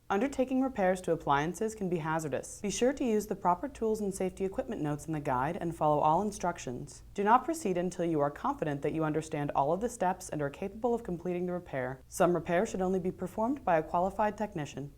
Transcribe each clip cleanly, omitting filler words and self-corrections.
Undertaking repairs to appliances can be hazardous. Be sure to use the proper tools and safety equipment notes in the guide and follow all instructions. Do not proceed until you are confident that you understand all of the steps and are capable of completing the repair. Some repairs should only be performed by a qualified technician.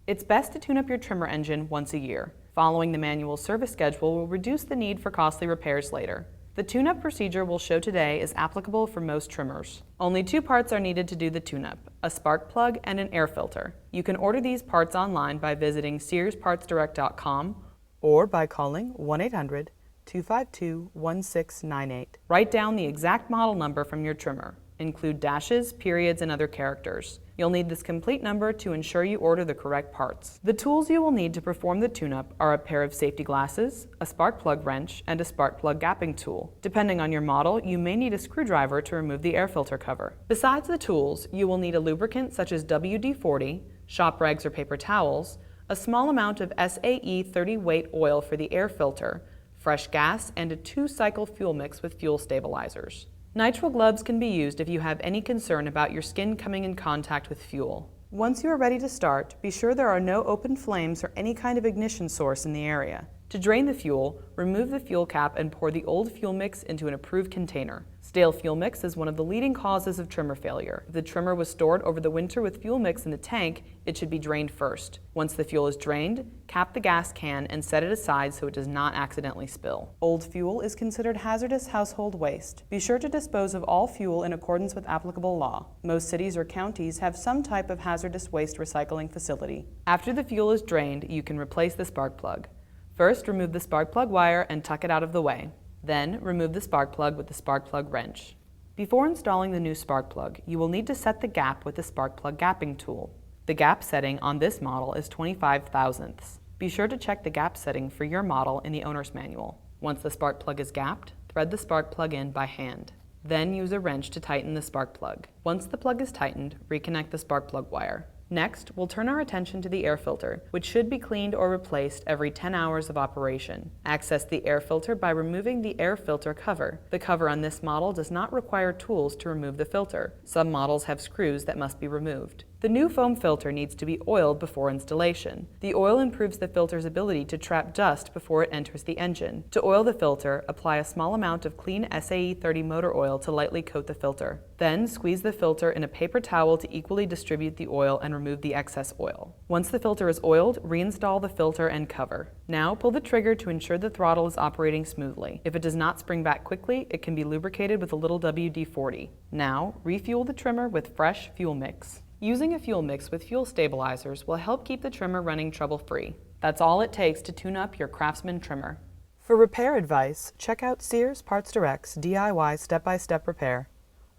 It's best to tune up your trimmer engine once a year. Following the manual service schedule will reduce the need for costly repairs later. The tune-up procedure we'll show today is applicable for most trimmers. Only 2 parts are needed to do the tune-up, a spark plug and an air filter. You can order these parts online by visiting SearsPartsDirect.com or by calling 1-800-252-1698. Write down the exact model number from your trimmer. Include dashes, periods, and other characters. You'll need this complete number to ensure you order the correct parts. The tools you will need to perform the tune-up are a pair of safety glasses, a spark plug wrench, and a spark plug gapping tool. Depending on your model, you may need a screwdriver to remove the air filter cover. Besides the tools, you will need a lubricant such as WD-40, shop rags or paper towels, a small amount of SAE 30 weight oil for the air filter, fresh gas, and a 2-cycle fuel mix with fuel stabilizers. Nitrile gloves can be used if you have any concern about your skin coming in contact with fuel. Once you are ready to start, be sure there are no open flames or any kind of ignition source in the area. To drain the fuel, remove the fuel cap and pour the old fuel mix into an approved container. Stale fuel mix is one of the leading causes of trimmer failure. If the trimmer was stored over the winter with fuel mix in the tank, it should be drained first. Once the fuel is drained, cap the gas can and set it aside so it does not accidentally spill. Old fuel is considered hazardous household waste. Be sure to dispose of all fuel in accordance with applicable law. Most cities or counties have some type of hazardous waste recycling facility. After the fuel is drained, you can replace the spark plug. First, remove the spark plug wire and tuck it out of the way. Then, remove the spark plug with the spark plug wrench. Before installing the new spark plug, you will need to set the gap with the spark plug gapping tool. The gap setting on this model is 25 thousandths. Be sure to check the gap setting for your model in the owner's manual. Once the spark plug is gapped, thread the spark plug in by hand. Then use a wrench to tighten the spark plug. Once the plug is tightened, reconnect the spark plug wire. Next, we'll turn our attention to the air filter, which should be cleaned or replaced every 10 hours of operation. Access the air filter by removing the air filter cover. The cover on this model does not require tools to remove the filter. Some models have screws that must be removed. The new foam filter needs to be oiled before installation. The oil improves the filter's ability to trap dust before it enters the engine. To oil the filter, apply a small amount of clean SAE 30 motor oil to lightly coat the filter. Then squeeze the filter in a paper towel to equally distribute the oil and remove the excess oil. Once the filter is oiled, reinstall the filter and cover. Now pull the trigger to ensure the throttle is operating smoothly. If it does not spring back quickly, it can be lubricated with a little WD-40. Now, refuel the trimmer with fresh fuel mix. Using a fuel mix with fuel stabilizers will help keep the trimmer running trouble-free. That's all it takes to tune up your Craftsman trimmer. For repair advice, check out Sears Parts Direct's DIY step-by-step repair,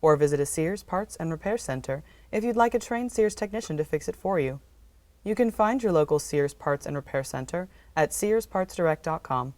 or visit a Sears Parts and Repair Center if you'd like a trained Sears technician to fix it for you. You can find your local Sears Parts and Repair Center at SearsPartsDirect.com.